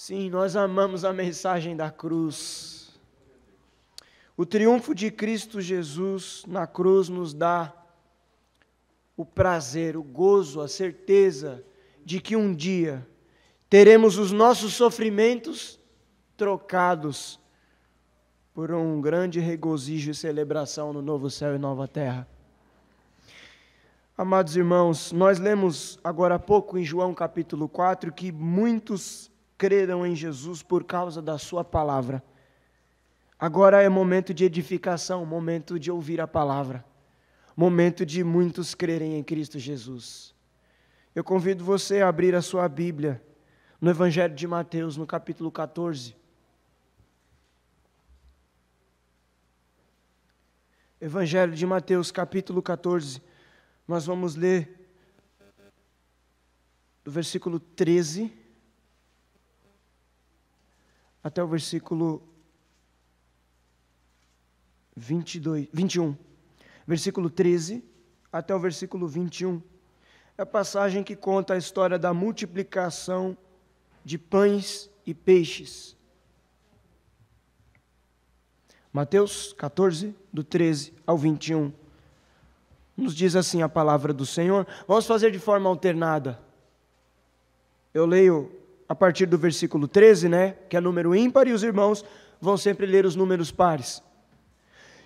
Sim, nós amamos a mensagem da cruz. O triunfo de Cristo Jesus na cruz nos dá o prazer, o gozo, a certeza de que um dia teremos os nossos sofrimentos trocados por um grande regozijo e celebração no novo céu e nova terra. Amados irmãos, nós lemos agora há pouco em João capítulo 4 que muitos creram em Jesus por causa da sua palavra. Agora é momento de edificação, momento de ouvir a palavra, momento de muitos crerem em Cristo Jesus. Eu convido você a abrir a sua Bíblia no Evangelho de Mateus, no capítulo 14. Evangelho de Mateus, capítulo 14. Nós vamos ler do versículo 13 até o versículo 21. Versículo 13 até o versículo 21. É a passagem que conta a história da multiplicação de pães e peixes. Mateus 14, do 13 ao 21. Nos diz assim a palavra do Senhor. Vamos fazer de forma alternada. Eu leio a partir do versículo 13, que é número ímpar, e os irmãos vão sempre ler os números pares.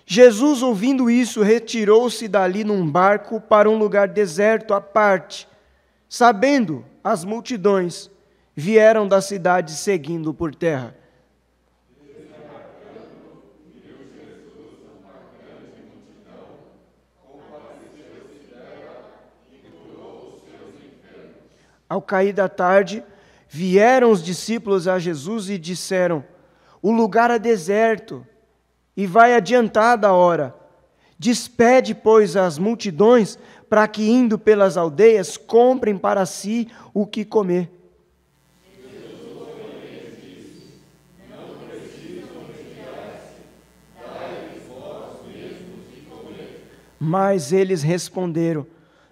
Jesus, ouvindo isso, retirou-se dali num barco para um lugar deserto à parte. Sabendo as multidões, vieram da cidade seguindo por terra. Ao cair da tarde, vieram os discípulos a Jesus e disseram: o lugar é deserto e vai adiantada a hora. Despede, pois, as multidões, para que, indo pelas aldeias, comprem para si o que comer. Mas eles responderam: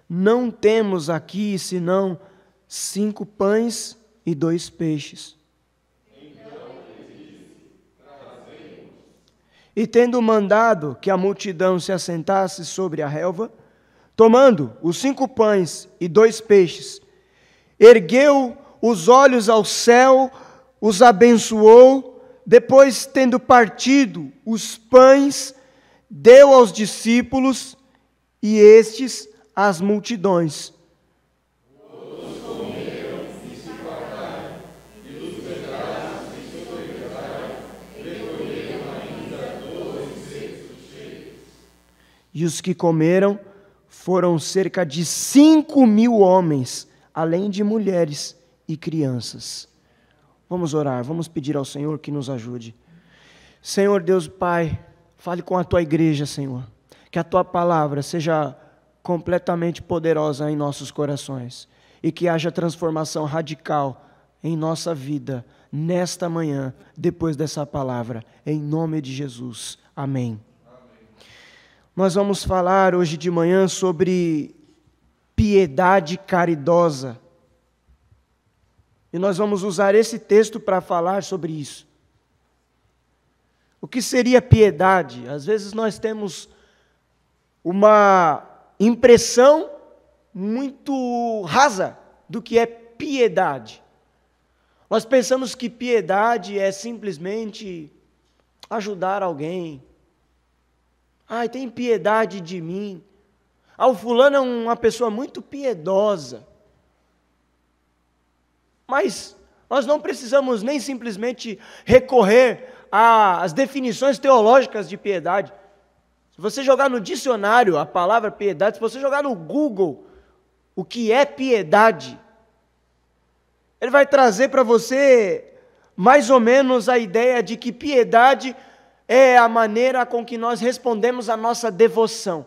não temos aqui senão 5 pães e 2 peixes. E tendo mandado que a multidão se assentasse sobre a relva, tomando os 5 pães e 2 peixes, ergueu os olhos ao céu, os abençoou, depois, tendo partido os pães, deu aos discípulos e estes às multidões. E os que comeram foram cerca de 5.000 homens, além de mulheres e crianças. Vamos orar, vamos pedir ao Senhor que nos ajude. Senhor Deus Pai, fale com a Tua igreja, Senhor. Que a Tua palavra seja completamente poderosa em nossos corações. E que haja transformação radical em nossa vida, nesta manhã, depois dessa palavra. Em nome de Jesus. Amém. Nós vamos falar hoje de manhã sobre piedade caridosa. E nós vamos usar esse texto para falar sobre isso. O que seria piedade? Às vezes nós temos uma impressão muito rasa do que é piedade. Nós pensamos que piedade é simplesmente ajudar alguém. Ai, tem piedade de mim. O fulano é uma pessoa muito piedosa. Mas nós não precisamos nem simplesmente recorrer às definições teológicas de piedade. Se você jogar no dicionário a palavra piedade, se você jogar no Google o que é piedade, ele vai trazer para você mais ou menos a ideia de que piedade é a maneira com que nós respondemos a nossa devoção.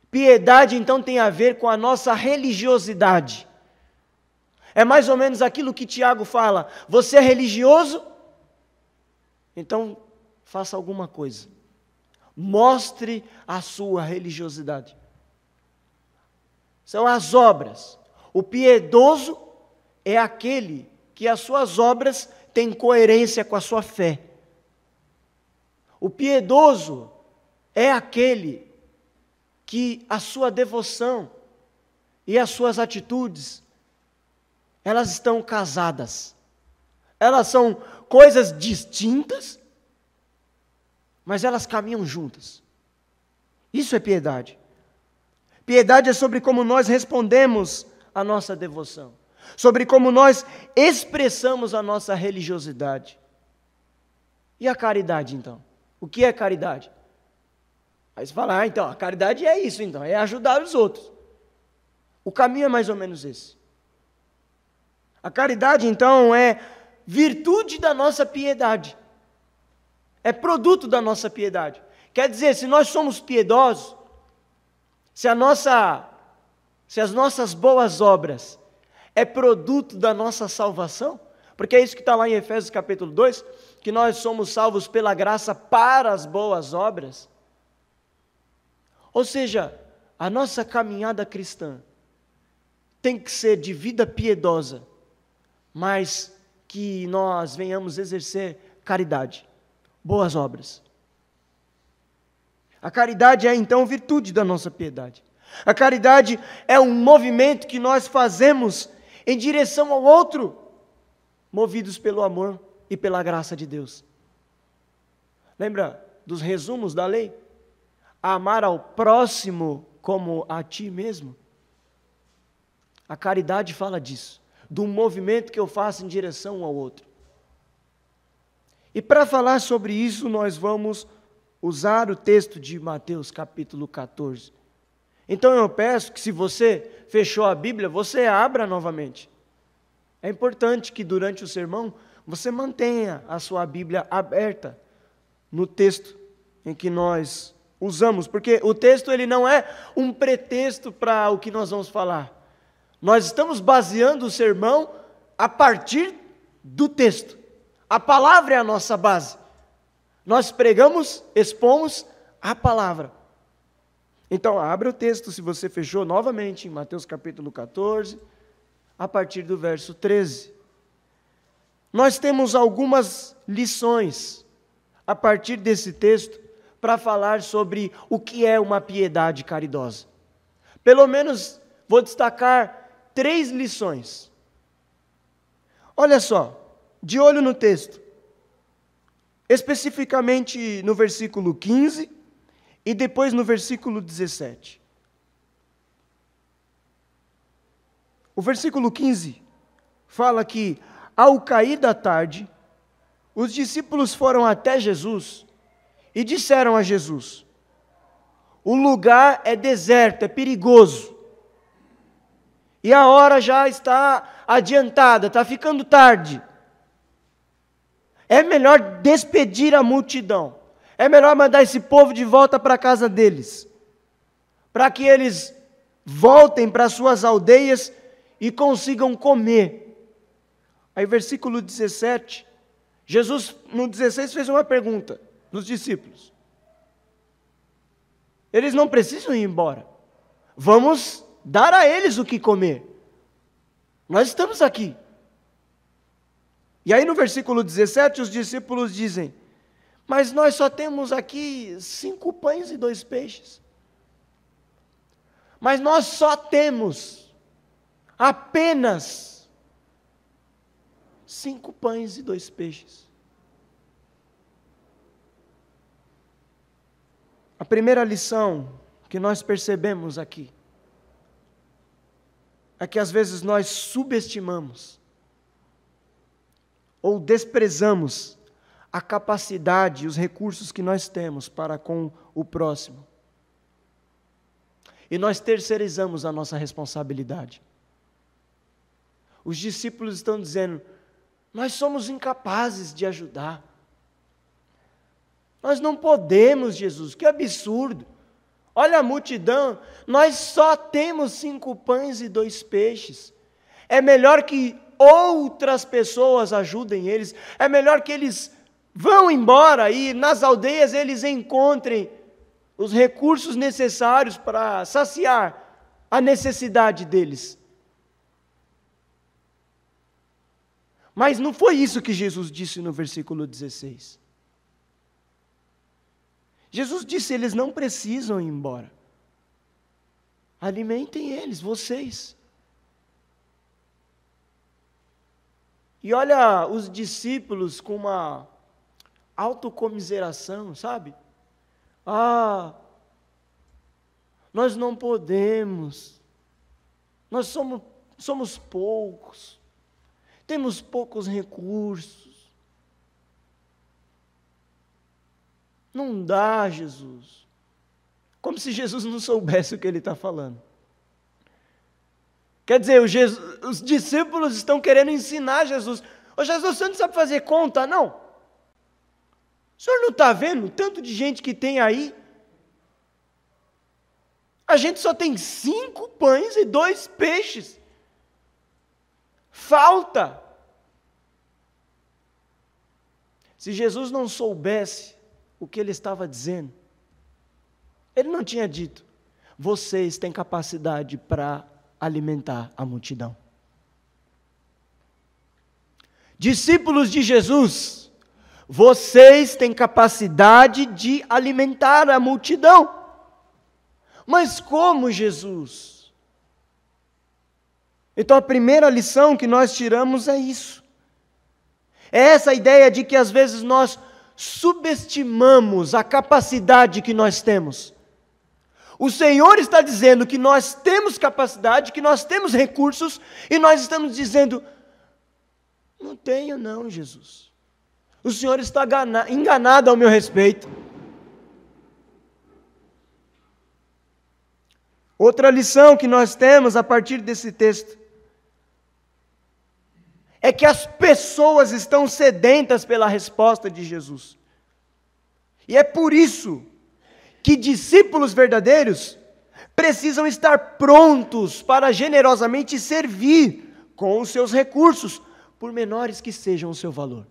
Piedade, então, tem a ver com a nossa religiosidade. É mais ou menos aquilo que Tiago fala: você é religioso? Então, faça alguma coisa. Mostre a sua religiosidade. São as obras. O piedoso é aquele que as suas obras têm coerência com a sua fé. O piedoso é aquele que a sua devoção e as suas atitudes, elas estão casadas. Elas são coisas distintas, mas elas caminham juntas. Isso é piedade. Piedade é sobre como nós respondemos à nossa devoção, sobre como nós expressamos a nossa religiosidade. E a caridade, então? O que é caridade? Aí você fala, então, a caridade é isso, então, é ajudar os outros. O caminho é mais ou menos esse. A caridade, então, é virtude da nossa piedade. É produto da nossa piedade. Quer dizer, se nós somos piedosos, se as nossas boas obras é produto da nossa salvação, porque é isso que está lá em Efésios capítulo 2, que nós somos salvos pela graça para as boas obras. Ou seja, a nossa caminhada cristã tem que ser de vida piedosa, mas que nós venhamos exercer caridade, boas obras. A caridade é então virtude da nossa piedade. A caridade é um movimento que nós fazemos em direção ao outro, movidos pelo amor e pela graça de Deus. Lembra dos resumos da lei? Amar ao próximo como a ti mesmo. A caridade fala disso, do movimento que eu faço em direção ao outro. E para falar sobre isso, nós vamos usar o texto de Mateus capítulo 14. Então eu peço que, se você fechou a Bíblia, você abra novamente. É importante que durante o sermão você mantenha a sua Bíblia aberta no texto em que nós usamos, porque o texto ele não é um pretexto para o que nós vamos falar. Nós estamos baseando o sermão a partir do texto. A palavra é a nossa base. Nós pregamos, expomos a palavra. Então, abra o texto, se você fechou, novamente, em Mateus capítulo 14, a partir do verso 13. Nós temos algumas lições, a partir desse texto, para falar sobre o que é uma piedade caridosa. Pelo menos, vou destacar 3 lições. Olha só, de olho no texto. Especificamente no versículo 15 e depois no versículo 17. O versículo 15 fala que, ao cair da tarde, os discípulos foram até Jesus e disseram a Jesus: o lugar é deserto, é perigoso, e a hora já está adiantada, está ficando tarde. É melhor despedir a multidão. É melhor mandar esse povo de volta para a casa deles, para que eles voltem para suas aldeias e consigam comer. Aí, versículo 17, Jesus, no 16, fez uma pergunta nos discípulos. Eles não precisam ir embora. Vamos dar a eles o que comer. Nós estamos aqui. E aí no versículo 17 os discípulos dizem: mas nós só temos aqui 5 pães e 2 peixes. Mas nós só temos apenas 5 pães e 2 peixes. A primeira lição que nós percebemos aqui é que às vezes nós subestimamos ou desprezamos a capacidade e os recursos que nós temos para com o próximo. E nós terceirizamos a nossa responsabilidade. Os discípulos estão dizendo: nós somos incapazes de ajudar. Nós não podemos, Jesus, que absurdo. Olha a multidão, nós só temos 5 pães e 2 peixes. É melhor que outras pessoas ajudem eles. É melhor que eles vão embora e nas aldeias eles encontrem os recursos necessários para saciar a necessidade deles. Mas não foi isso que Jesus disse no versículo 16. Jesus disse: eles não precisam ir embora. Alimentem eles, vocês. E olha os discípulos com uma autocomiseração, sabe? Nós não podemos. Nós somos poucos. Temos poucos recursos. Não dá, Jesus. Como se Jesus não soubesse o que ele está falando. Quer dizer, os discípulos estão querendo ensinar Jesus. Ô Jesus, você não sabe fazer conta, não? O senhor não está vendo o tanto de gente que tem aí? A gente só tem 5 pães e 2 peixes. Falta. Se Jesus não soubesse o que ele estava dizendo, ele não tinha dito: vocês têm capacidade para alimentar a multidão. Discípulos de Jesus, vocês têm capacidade de alimentar a multidão. Mas como, Jesus? Então a primeira lição que nós tiramos é isso. É essa ideia de que às vezes nós subestimamos a capacidade que nós temos. O Senhor está dizendo que nós temos capacidade, que nós temos recursos, e nós estamos dizendo: não tenho não, Jesus. O Senhor está enganado ao meu respeito. Outra lição que nós temos a partir desse texto é que as pessoas estão sedentas pela resposta de Jesus. E é por isso que discípulos verdadeiros precisam estar prontos para generosamente servir com os seus recursos, por menores que sejam o seu valor.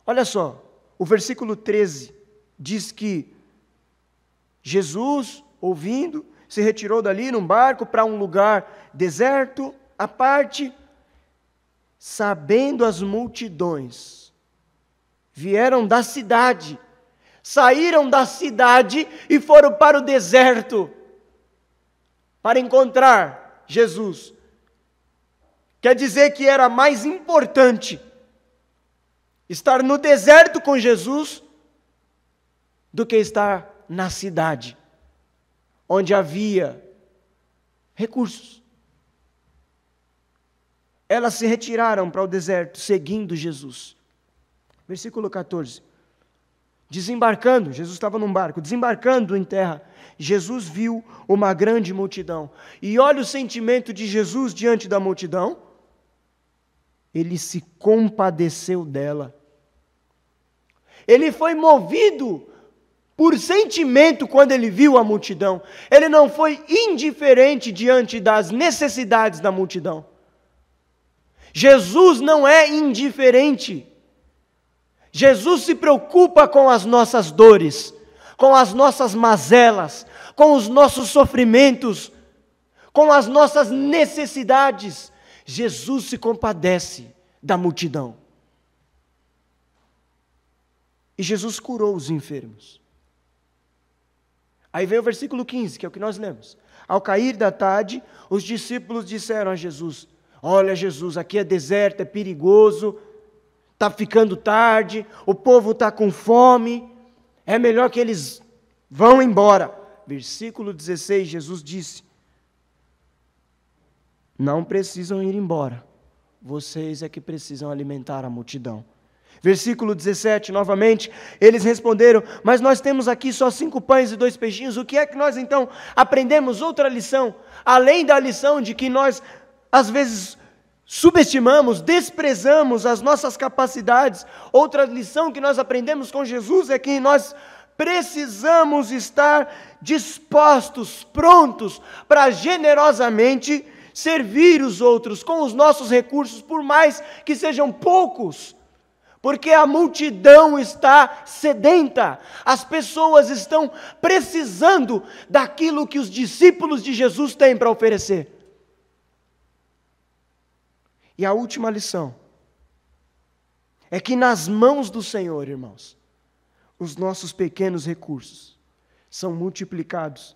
Olha só, o versículo 13 diz que Jesus, ouvindo, se retirou dali num barco para um lugar deserto, à parte, sabendo as multidões, vieram da cidade, saíram da cidade e foram para o deserto para encontrar Jesus. Quer dizer que era mais importante estar no deserto com Jesus do que estar na cidade, onde havia recursos. Elas se retiraram para o deserto, seguindo Jesus. Versículo 14. Desembarcando, Jesus estava num barco, desembarcando em terra, Jesus viu uma grande multidão. E olha o sentimento de Jesus diante da multidão. Ele se compadeceu dela. Ele foi movido por sentimento quando ele viu a multidão. Ele não foi indiferente diante das necessidades da multidão. Jesus não é indiferente. Jesus se preocupa com as nossas dores, com as nossas mazelas, com os nossos sofrimentos, com as nossas necessidades. Jesus se compadece da multidão. E Jesus curou os enfermos. Aí vem o versículo 15, que é o que nós lemos. Ao cair da tarde, os discípulos disseram a Jesus: olha, Jesus, aqui é deserto, é perigoso, está ficando tarde, o povo está com fome, é melhor que eles vão embora. Versículo 16, Jesus disse: não precisam ir embora, vocês é que precisam alimentar a multidão. Versículo 17, novamente, eles responderam: mas nós temos aqui só 5 pães e 2 peixinhos, o que é que nós então aprendemos? Outra lição, além da lição de que nós, às vezes, subestimamos, desprezamos as nossas capacidades. Outra lição que nós aprendemos com Jesus é que nós precisamos estar dispostos, prontos para generosamente servir os outros com os nossos recursos, por mais que sejam poucos, porque a multidão está sedenta, as pessoas estão precisando daquilo que os discípulos de Jesus têm para oferecer. E a última lição é que nas mãos do Senhor, irmãos, os nossos pequenos recursos são multiplicados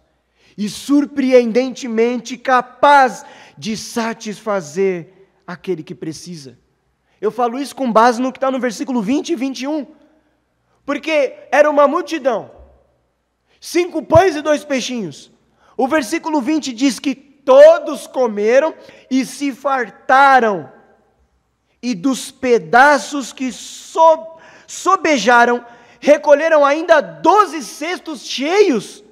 e surpreendentemente capaz de satisfazer aquele que precisa. Eu falo isso com base no que está no versículo 20 e 21, porque era uma multidão, 5 pães e 2 peixinhos. O versículo 20 diz que todos comeram e se fartaram, e dos pedaços que sobejaram, recolheram ainda 12 cestos cheios.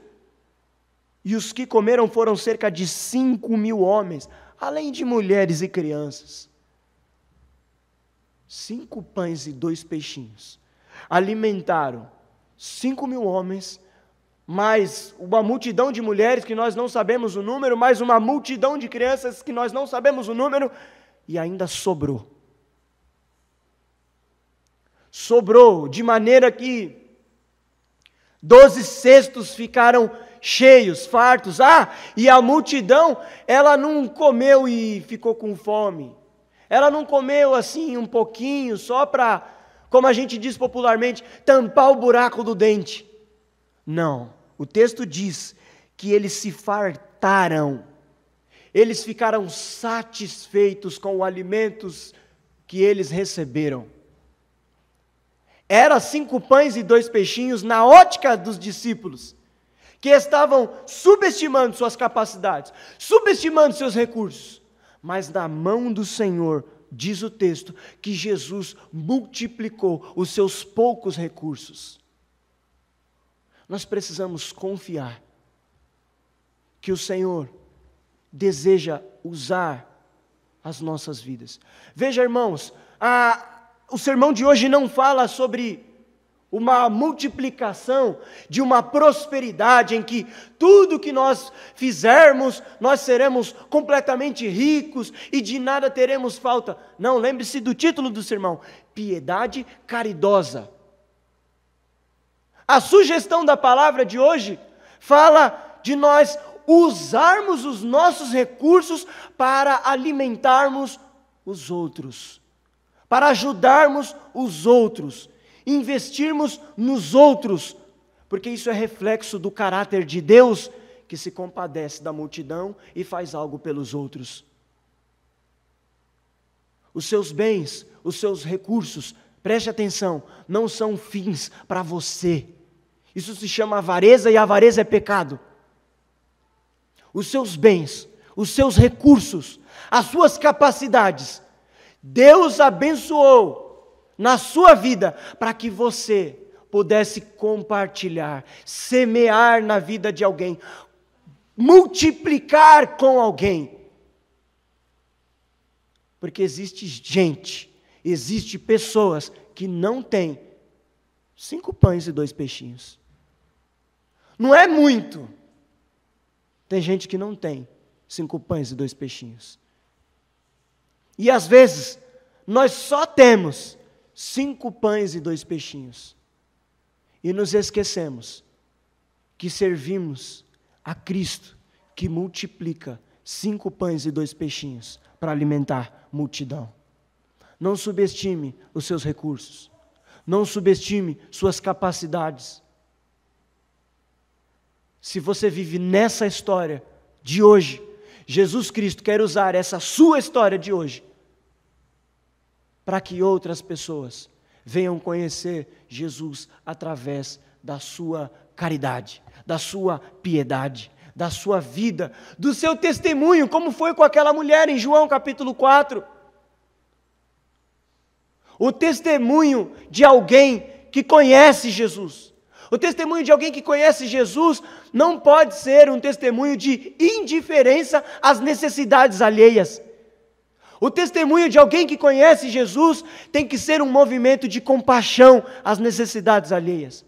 E os que comeram foram cerca de 5.000 homens, além de mulheres e crianças. 5 pães e 2 peixinhos alimentaram 5.000 homens, mais uma multidão de mulheres que nós não sabemos o número, mais uma multidão de crianças que nós não sabemos o número, e ainda sobrou. Sobrou, de maneira que 12 cestos ficaram cheios, fartos. E a multidão, ela não comeu e ficou com fome. Ela não comeu assim um pouquinho, só para, como a gente diz popularmente, tampar o buraco do dente. Não, o texto diz que eles se fartaram. Eles ficaram satisfeitos com os alimentos que eles receberam. Era 5 pães e 2 peixinhos na ótica dos discípulos, que estavam subestimando suas capacidades, subestimando seus recursos. Mas na mão do Senhor, diz o texto, que Jesus multiplicou os seus poucos recursos. Nós precisamos confiar que o Senhor deseja usar as nossas vidas. Veja, irmãos, o sermão de hoje não fala sobre uma multiplicação de uma prosperidade em que tudo que nós fizermos, nós seremos completamente ricos e de nada teremos falta. Não, lembre-se do título do sermão: piedade caridosa. A sugestão da palavra de hoje fala de nós usarmos os nossos recursos para alimentarmos os outros, para ajudarmos os outros, investirmos nos outros, porque isso é reflexo do caráter de Deus, que se compadece da multidão e faz algo pelos outros. Os seus bens, os seus recursos, preste atenção, não são fins para você. Isso se chama avareza, e avareza é pecado. Os seus bens, os seus recursos, as suas capacidades, Deus abençoou na sua vida para que você pudesse compartilhar, semear na vida de alguém, multiplicar com alguém. Porque existe gente, existe pessoas que não têm 5 pães e 2 peixinhos. Não é muito. Tem gente que não tem 5 pães e 2 peixinhos. E às vezes, nós só temos 5 pães e 2 peixinhos. E nos esquecemos que servimos a Cristo, que multiplica 5 pães e 2 peixinhos para alimentar multidão. Não subestime os seus recursos. Não subestime suas capacidades. Se você vive nessa história de hoje, Jesus Cristo quer usar essa sua história de hoje para que outras pessoas venham conhecer Jesus através da sua caridade, da sua piedade, da sua vida, do seu testemunho, como foi com aquela mulher em João capítulo 4. O testemunho de alguém que conhece Jesus. O testemunho de alguém que conhece Jesus não pode ser um testemunho de indiferença às necessidades alheias. O testemunho de alguém que conhece Jesus tem que ser um movimento de compaixão às necessidades alheias.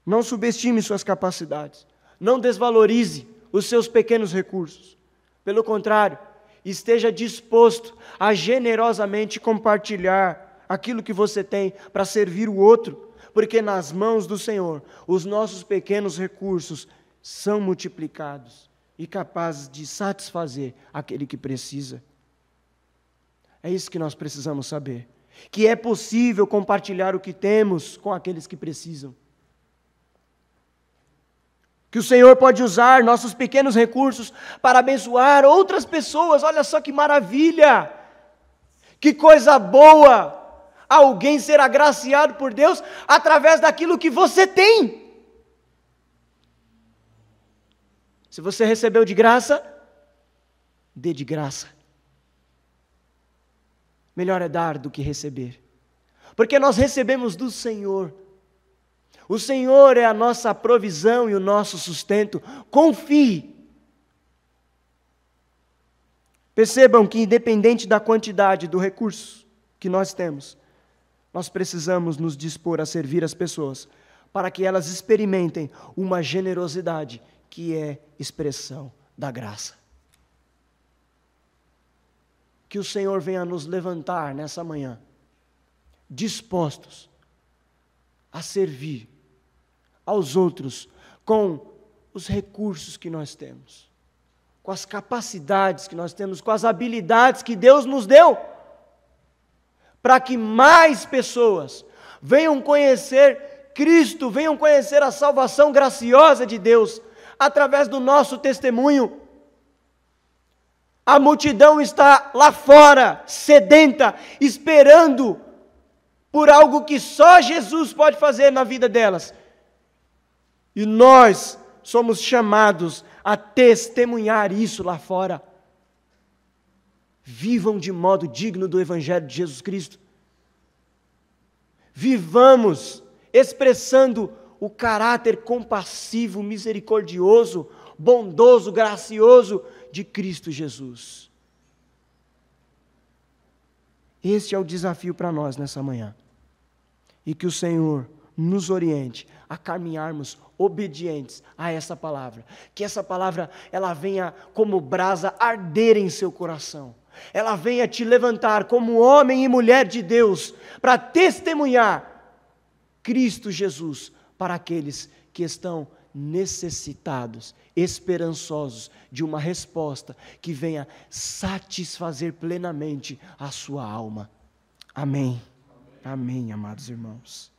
Não subestime suas capacidades. Não desvalorize os seus pequenos recursos. Pelo contrário, esteja disposto a generosamente compartilhar aquilo que você tem para servir o outro, porque nas mãos do Senhor os nossos pequenos recursos são multiplicados. e capaz de satisfazer aquele que precisa. É isso que nós precisamos saber. Que é possível compartilhar o que temos com aqueles que precisam. Que o Senhor pode usar nossos pequenos recursos para abençoar outras pessoas. Olha só que maravilha! Que coisa boa! Alguém ser agraciado por Deus através daquilo que você tem. Se você recebeu de graça, dê de graça. Melhor é dar do que receber. Porque nós recebemos do Senhor. O Senhor é a nossa provisão e o nosso sustento. Confie. Percebam que, independente da quantidade do recurso que nós temos, nós precisamos nos dispor a servir as pessoas, para que elas experimentem uma generosidade que é expressão da graça. Que o Senhor venha nos levantar nessa manhã, dispostos a servir aos outros com os recursos que nós temos, com as capacidades que nós temos, com as habilidades que Deus nos deu, para que mais pessoas venham conhecer Cristo, venham conhecer a salvação graciosa de Deus, através do nosso testemunho. A multidão está lá fora, sedenta, esperando por algo que só Jesus pode fazer na vida delas. E nós somos chamados a testemunhar isso lá fora. Vivam de modo digno do Evangelho de Jesus Cristo. Vivamos expressando o caráter compassivo, misericordioso, bondoso, gracioso de Cristo Jesus. Este é o desafio para nós nessa manhã. E que o Senhor nos oriente a caminharmos obedientes a essa palavra. Que essa palavra, ela venha como brasa arder em seu coração. Ela venha te levantar como homem e mulher de Deus para testemunhar Cristo Jesus para aqueles que estão necessitados, esperançosos de uma resposta que venha satisfazer plenamente a sua alma. Amém. Amém, amados irmãos.